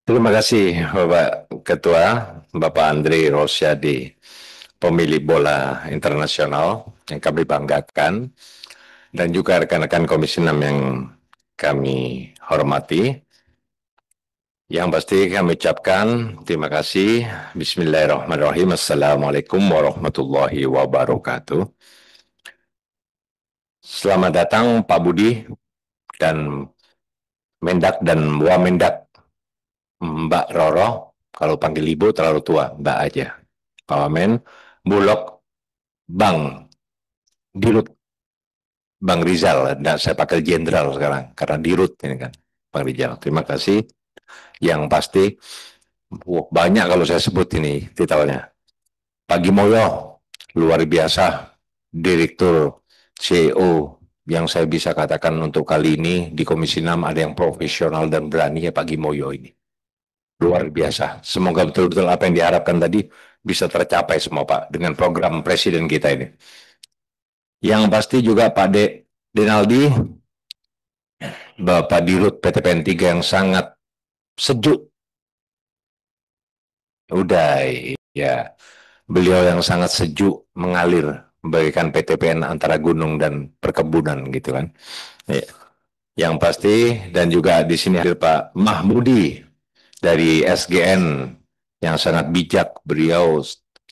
Terima kasih Bapak Ketua, Bapak Andri Rosyadi, pemilik bola internasional yang kami banggakan, dan juga rekan-rekan Komisi 6 yang kami hormati. Yang pasti kami ucapkan terima kasih. Bismillahirrahmanirrahim. Assalamualaikum warahmatullahi wabarakatuh. Selamat datang Pak Budi dan Mendak dan Wamendak, Mbak Roro. Kalau panggil Ibu terlalu tua, Mbak aja. Pak Wamen, Bulog, Bang Dirut, Bang Rizal. Nah, saya pakai jenderal sekarang karena Dirut ini kan, Bang Rizal. Terima kasih. Yang pasti banyak kalau saya sebut ini titelnya. Pak Gimoyo, luar biasa, Direktur CEO yang saya bisa katakan untuk kali ini di Komisi 6 ada yang profesional dan berani ya Pak Gimoyo ini. Luar biasa. Semoga betul-betul apa yang diharapkan tadi bisa tercapai semua Pak dengan program Presiden kita ini. Yang pasti juga Pak Denaldi, Bapak Dirut PTPN 3 yang sangat sejuk. Udah, ya. Beliau yang sangat sejuk mengalir memberikan PTPN antara gunung dan perkebunan gitu kan. Ya. Yang pasti dan juga di sini hadir Pak Mahmudi dari SGN yang sangat bijak. Beliau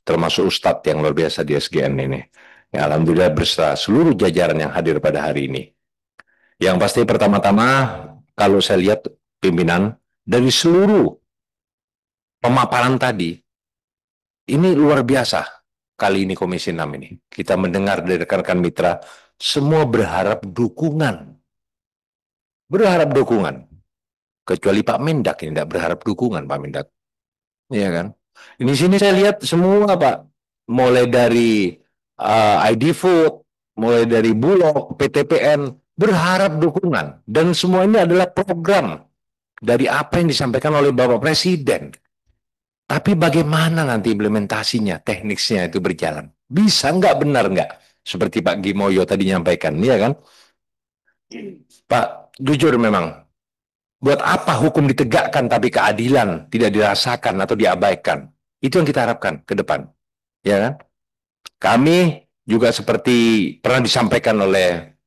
termasuk Ustadz yang luar biasa di SGN ini. Ya, Alhamdulillah berserta seluruh jajaran yang hadir pada hari ini. Yang pasti pertama-tama kalau saya lihat pimpinan dari seluruh pemaparan tadi, ini luar biasa kali ini Komisi 6 ini. Kita mendengar dari rekan-rekan mitra, semua berharap dukungan. Berharap dukungan. Kecuali Pak Mendak ini tidak berharap dukungan Pak Mendak. Iya kan? Di sini saya lihat semua Pak. Mulai dari ID Food, mulai dari Bulog, PTPN, berharap dukungan. Dan semua ini adalah program dari apa yang disampaikan oleh Bapak Presiden. Tapi bagaimana nanti implementasinya, teknisnya itu berjalan? Bisa nggak, benar nggak? Seperti Pak Gimoyo tadi nyampaikan, ya kan? Pak, jujur memang, buat apa hukum ditegakkan tapi keadilan tidak dirasakan atau diabaikan? Itu yang kita harapkan ke depan, ya kan? Kami juga seperti pernah disampaikan oleh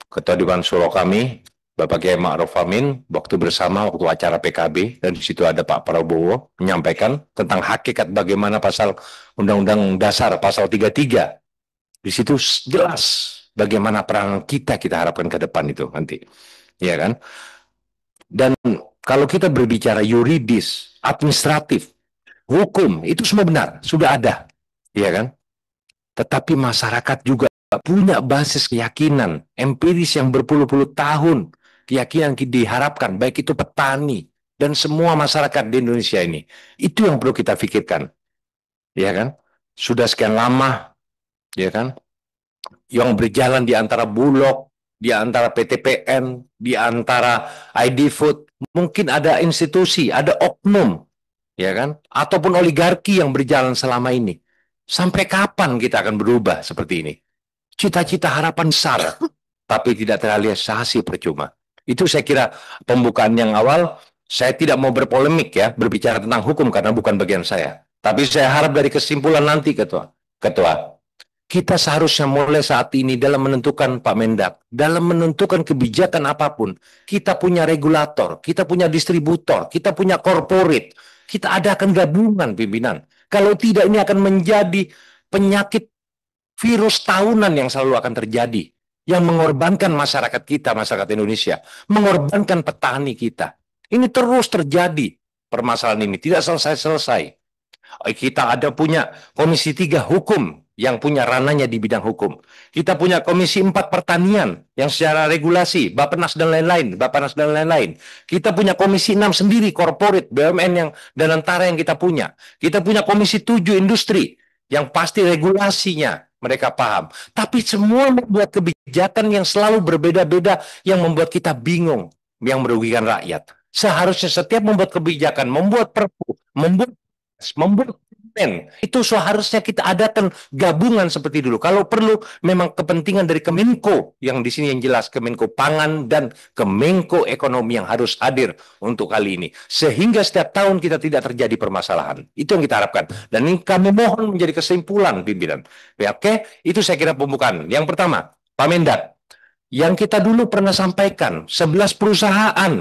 Ketua Dewan Suro kami, Bapak Kiai Ma'ruf Amin, waktu bersama waktu acara PKB, dan di situ ada Pak Prabowo menyampaikan tentang hakikat bagaimana pasal Undang-Undang Dasar pasal 33. Di situ jelas bagaimana peran kita harapkan ke depan itu nanti, ya kan? Dan kalau kita berbicara yuridis, administratif, hukum, itu semua benar, sudah ada, ya kan? Tetapi masyarakat juga punya basis keyakinan empiris yang berpuluh-puluh tahun, keyakinan diharapkan baik itu petani dan semua masyarakat di Indonesia ini. Itu yang perlu kita pikirkan, ya kan? Sudah sekian lama, ya kan? Yang berjalan di antara Bulog, di antara PTPN, di antara ID Food, mungkin ada institusi, ada oknum, ya kan? Ataupun oligarki yang berjalan selama ini. Sampai kapan kita akan berubah seperti ini? Cita-cita harapan besar, tapi tidak terrealisasi percuma. Itu saya kira pembukaan yang awal. Saya tidak mau berpolemik ya, berbicara tentang hukum karena bukan bagian saya. Tapi saya harap dari kesimpulan nanti, Ketua, kita seharusnya mulai saat ini dalam menentukan Pak Mendak, dalam menentukan kebijakan apapun, kita punya regulator, kita punya distributor, kita punya corporate, kita adakan gabungan pimpinan. Kalau tidak ini akan menjadi penyakit virus tahunan yang selalu akan terjadi, yang mengorbankan masyarakat kita, masyarakat Indonesia, mengorbankan petani kita. Ini terus terjadi, permasalahan ini tidak selesai-selesai. Kita ada punya Komisi 3 Hukum yang punya ranahnya di bidang hukum. Kita punya Komisi 4 Pertanian yang secara regulasi, Bappenas dan lain-lain, Bappenas dan lain-lain. Kita punya Komisi 6 sendiri, corporate, BUMN yang dan antara yang kita punya. Kita punya Komisi 7 Industri yang pasti regulasinya mereka paham. Tapi semua membuat kebijakan yang selalu berbeda-beda yang membuat kita bingung, yang merugikan rakyat. Seharusnya setiap membuat kebijakan, membuat perpu, membuat Itu seharusnya kita adakan gabungan seperti dulu. Kalau perlu, memang kepentingan dari Kemenko yang di sini yang jelas, Kemenko Pangan dan Kemenko Ekonomi yang harus hadir untuk kali ini. Sehingga setiap tahun kita tidak terjadi permasalahan. Itu yang kita harapkan. Dan ini kami mohon menjadi kesimpulan pimpinan. Ya, oke, itu saya kira pembukaan. Yang pertama, Pak Mendak, yang kita dulu pernah sampaikan, 11 perusahaan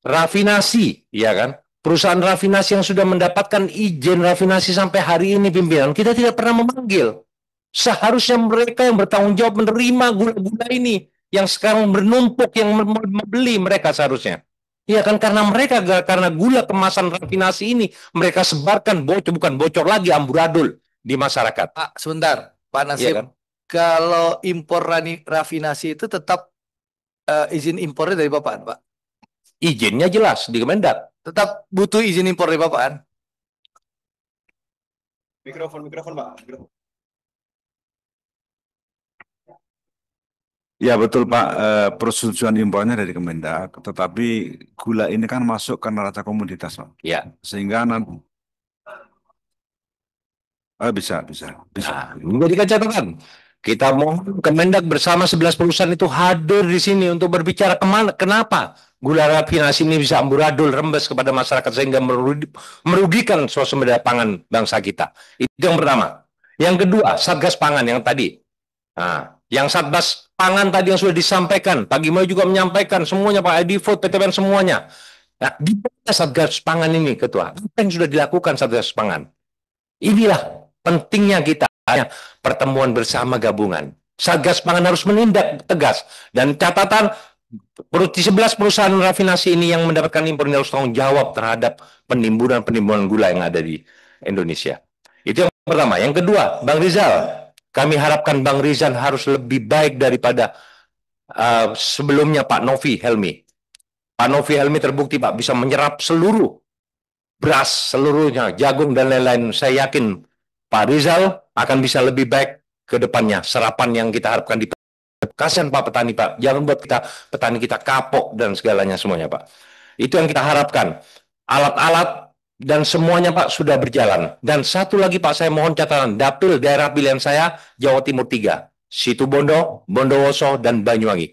rafinasi, ya kan? Perusahaan rafinasi yang sudah mendapatkan izin rafinasi sampai hari ini pimpinan, kita tidak pernah memanggil. Seharusnya mereka yang bertanggung jawab menerima gula-gula ini yang sekarang bernumpuk yang membeli mereka seharusnya. Ya kan karena mereka karena gula kemasan rafinasi ini mereka sebarkan bocor bukan bocor lagi amburadul di masyarakat. Pak, sebentar, Pak Nasib. Ya kan? Kalau impor rafinasi itu tetap izin impornya dari Bapak, Pak? Izinnya jelas di Kemendak. Tetap butuh izin impor dari Bapak, kan? Mikrofon, Pak. Mikrofon. Ya betul Pak, persetujuan impornya dari Kemendak, tetapi gula ini kan masuk ke neraca komoditas Pak. Ya. Sehingga nanti bisa. Nah, menjadi catatan. Kita mohon Kemendak bersama 11 perusahaan itu hadir di sini untuk berbicara kenapa gula rafinasi ini bisa amburadul rembes kepada masyarakat sehingga merugikan swasembada pangan bangsa kita. Itu yang pertama. Yang kedua, Satgas Pangan yang tadi. Nah, yang Satgas Pangan tadi yang sudah disampaikan, Pak Gimoy juga menyampaikan semuanya, Pak ID Food, PTPN semuanya. Nah, di mana Satgas Pangan ini, Ketua? Apa yang sudah dilakukan Satgas Pangan? Inilah pentingnya kita pertemuan bersama gabungan. Satgas Pangan harus menindak tegas. Dan catatan, 11 perusahaan rafinasi ini yang mendapatkan impor ini harus tanggung jawab terhadap penimbunan gula yang ada di Indonesia. Itu yang pertama. Yang kedua, Bang Rizal. Kami harapkan Bang Rizal harus lebih baik daripada sebelumnya Pak Novi Helmi. Pak Novi Helmi terbukti Pak bisa menyerap seluruh beras, seluruhnya, jagung dan lain-lain. Saya yakin Pak Rizal akan bisa lebih baik ke depannya. Serapan yang kita harapkan di kasihan Pak petani Pak. Jangan buat kita petani kita kapok dan segalanya semuanya Pak. Itu yang kita harapkan. Alat-alat dan semuanya Pak sudah berjalan. Dan satu lagi Pak saya mohon catatan. Dapil daerah pilihan saya Jawa Timur 3. Situbondo, Bondowoso, dan Banyuwangi.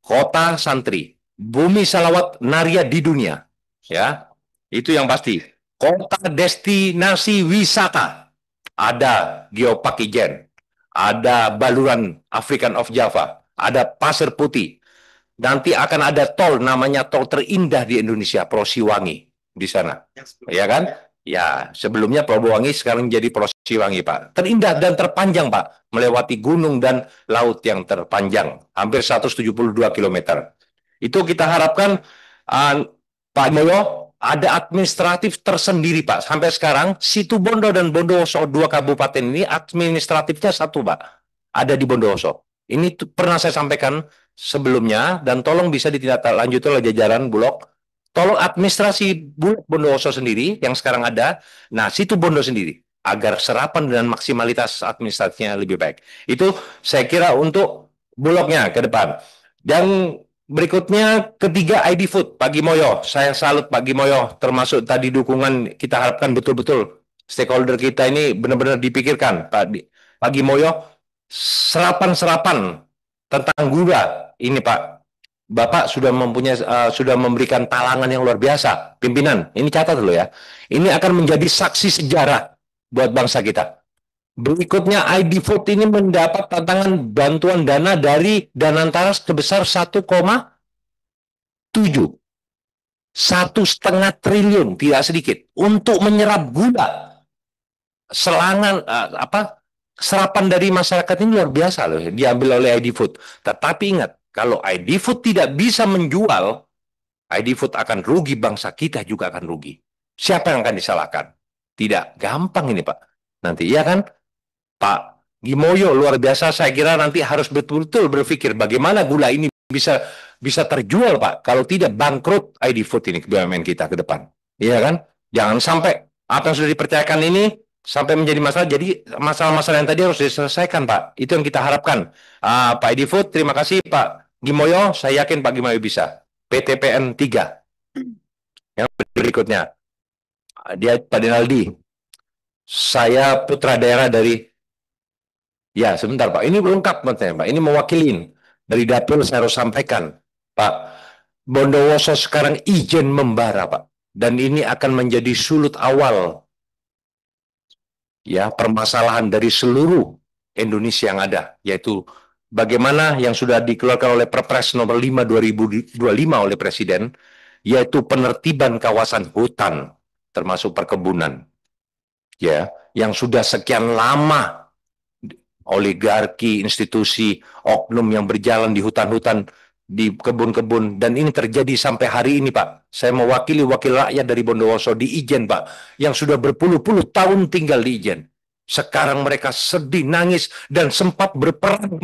Kota santri. Bumi salawat Naria di dunia. Ya, itu yang pasti. Kota destinasi wisata. Ada Geopark Ijen, ada Baluran African of Java, ada Pasir Putih. Nanti akan ada tol namanya tol terindah di Indonesia, Prosiwangi di sana. Ya kan? Ya, sebelumnya Probowangi sekarang jadi Prosiwangi, Pak. Terindah dan terpanjang, Pak, melewati gunung dan laut yang terpanjang, hampir 172 km. Itu kita harapkan Pak Moyo ada administratif tersendiri Pak. Sampai sekarang Situbondo dan Bondowoso dua kabupaten ini administratifnya satu Pak. Ada di Bondowoso. Ini pernah saya sampaikan sebelumnya dan tolong bisa ditindaklanjuti oleh jajaran Bulog. Tolong administrasi Bulog Bondowoso sendiri yang sekarang ada. Nah, Situbondo sendiri agar serapan dan maksimalitas administratifnya lebih baik. Itu saya kira untuk Bulognya ke depan. Dan berikutnya ketiga ID Food, Pak Gimoyo. Saya salut Pak Gimoyo, termasuk tadi dukungan kita harapkan betul-betul stakeholder kita ini benar-benar dipikirkan, Pak Gimoyo. Serapan-serapan tentang gula ini Pak, Bapak sudah sudah memberikan talangan yang luar biasa. Pimpinan, ini catat dulu ya. Ini akan menjadi saksi sejarah buat bangsa kita. Berikutnya ID Food ini mendapat tantangan bantuan dana dari Danantara sebesar 1,7. 1,5 triliun, tidak sedikit, untuk menyerap gula. Serapan dari masyarakat ini luar biasa loh, diambil oleh ID Food. Tetapi ingat, kalau ID Food tidak bisa menjual, ID Food akan rugi, bangsa kita juga akan rugi. Siapa yang akan disalahkan? Tidak gampang ini Pak. Nanti, ya kan? Pak Gimoyo luar biasa, saya kira nanti harus betul-betul berpikir bagaimana gula ini bisa terjual Pak. Kalau tidak bangkrut ID Food ini BUMN kita ke depan. Iya kan? Jangan sampai apa yang sudah dipercayakan ini sampai menjadi masalah. Jadi masalah-masalah yang tadi harus diselesaikan Pak. Itu yang kita harapkan. Pak ID Food, terima kasih Pak Gimoyo. Saya yakin Pak Gimoyo bisa. PTPN 3. Yang berikutnya. Dia Pak Denaldi. Saya putra daerah dari, ya sebentar Pak, ini lengkap matanya Pak, ini mewakilin. Dari dapil saya harus sampaikan, Pak, Bondowoso sekarang izin membara Pak. Dan ini akan menjadi sulut awal ya permasalahan dari seluruh Indonesia yang ada, yaitu bagaimana yang sudah dikeluarkan oleh Perpres nomor 5 2025 oleh Presiden, yaitu penertiban kawasan hutan termasuk perkebunan ya, yang sudah sekian lama oligarki, institusi, oknum yang berjalan di hutan-hutan, di kebun-kebun, dan ini terjadi sampai hari ini Pak. Saya mewakili wakil rakyat dari Bondowoso di Ijen Pak, yang sudah berpuluh-puluh tahun tinggal di Ijen. Sekarang mereka sedih, nangis, dan sempat berperang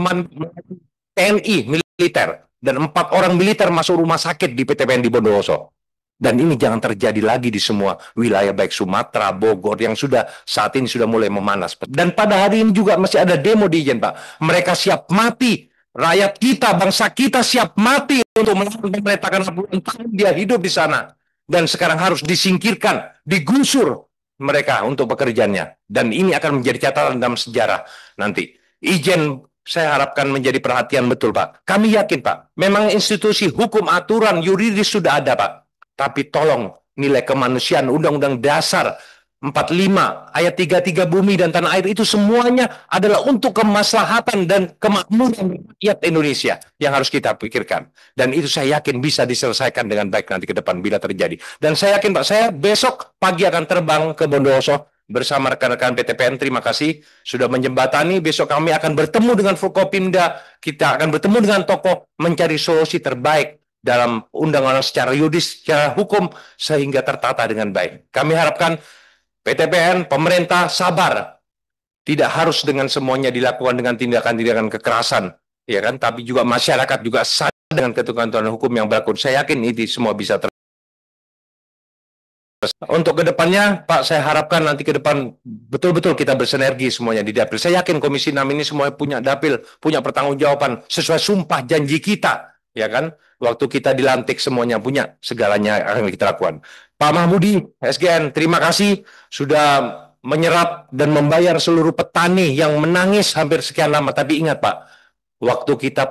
TNI militer, dan 4 orang militer masuk rumah sakit di PTPN di Bondowoso. Dan ini jangan terjadi lagi di semua wilayah baik Sumatera, Bogor yang sudah saat ini sudah mulai memanas. Dan pada hari ini juga masih ada demo di Ijen Pak. Mereka siap mati. Rakyat kita, bangsa kita siap mati untuk melawan pemerintah karena puluhan tahun dia hidup di sana. Dan sekarang harus disingkirkan, digusur mereka untuk pekerjaannya. Dan ini akan menjadi catatan dalam sejarah nanti. Ijen saya harapkan menjadi perhatian betul Pak. Kami yakin Pak, memang institusi hukum aturan yuridis sudah ada Pak. Tapi tolong nilai kemanusiaan Undang-Undang Dasar 45 ayat 33 bumi dan tanah air itu semuanya adalah untuk kemaslahatan dan kemakmuran rakyat Indonesia yang harus kita pikirkan. Dan itu saya yakin bisa diselesaikan dengan baik nanti ke depan bila terjadi. Dan saya yakin Pak, saya besok pagi akan terbang ke Bondowoso bersama rekan-rekan PTPN. Terima kasih sudah menjembatani. Besok kami akan bertemu dengan Forkopimda. Kita akan bertemu dengan tokoh mencari solusi terbaik dalam undang-undang secara yuridis, secara hukum, sehingga tertata dengan baik. Kami harapkan PTPN, pemerintah sabar. Tidak harus dengan semuanya dilakukan dengan tindakan-tindakan kekerasan, ya kan? Tapi juga masyarakat juga sadar dengan ketentuan hukum yang berlaku. Saya yakin ini semua bisa untuk kedepannya, Pak, saya harapkan nanti ke depan betul-betul kita bersinergi semuanya di dapil. Saya yakin Komisi 6 ini semuanya punya dapil, punya pertanggungjawaban sesuai sumpah janji kita, ya kan? Waktu kita dilantik semuanya punya segalanya akan kita lakukan. Pak Mahmudi, SGN, terima kasih sudah menyerap dan membayar seluruh petani yang menangis hampir sekian lama. Tapi ingat Pak, waktu kita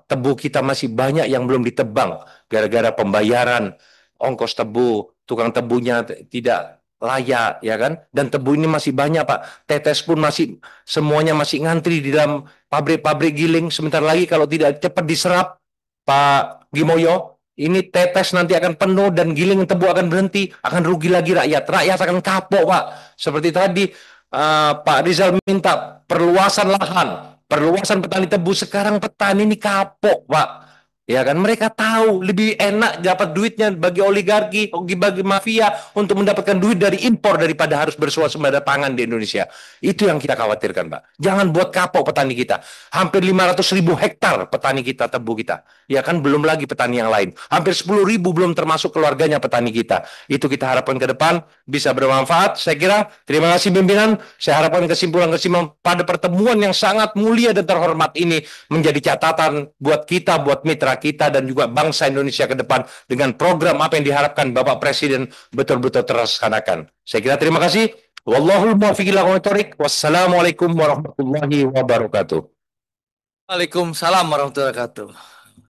tebu kita masih banyak yang belum ditebang gara-gara pembayaran ongkos tebu, tukang tebunya tidak layak, ya kan? Dan tebu ini masih banyak Pak. Tetes pun masih semuanya masih ngantri di dalam pabrik-pabrik giling. Sebentar lagi kalau tidak cepat diserap, Pak Gimoyo, ini tetes nanti akan penuh dan giling tebu akan berhenti, akan rugi lagi rakyat. Rakyat akan kapok Pak. Seperti tadi Pak Rizal minta perluasan lahan, perluasan petani tebu. Sekarang petani ini kapok Pak. Ya kan, mereka tahu lebih enak dapat duitnya bagi oligarki, bagi mafia untuk mendapatkan duit dari impor daripada harus bersuasembada pangan di Indonesia. Itu yang kita khawatirkan, Pak. Jangan buat kapok petani kita. Hampir 500.000 hektar petani kita, tebu kita. Ya kan, belum lagi petani yang lain. Hampir 10.000 belum termasuk keluarganya petani kita. Itu kita harapkan ke depan bisa bermanfaat. Saya kira, terima kasih pimpinan. Saya harapkan kesimpulan-kesimpulan pada pertemuan yang sangat mulia dan terhormat ini menjadi catatan buat kita, buat mitra kita dan juga bangsa Indonesia ke depan dengan program apa yang diharapkan Bapak Presiden betul-betul terlaksanakan. Saya kira terima kasih. Wallahul muwaffiq ila aqwamit thoriq. Wassalamualaikum warahmatullahi wabarakatuh. Waalaikumsalam warahmatullahi wabarakatuh.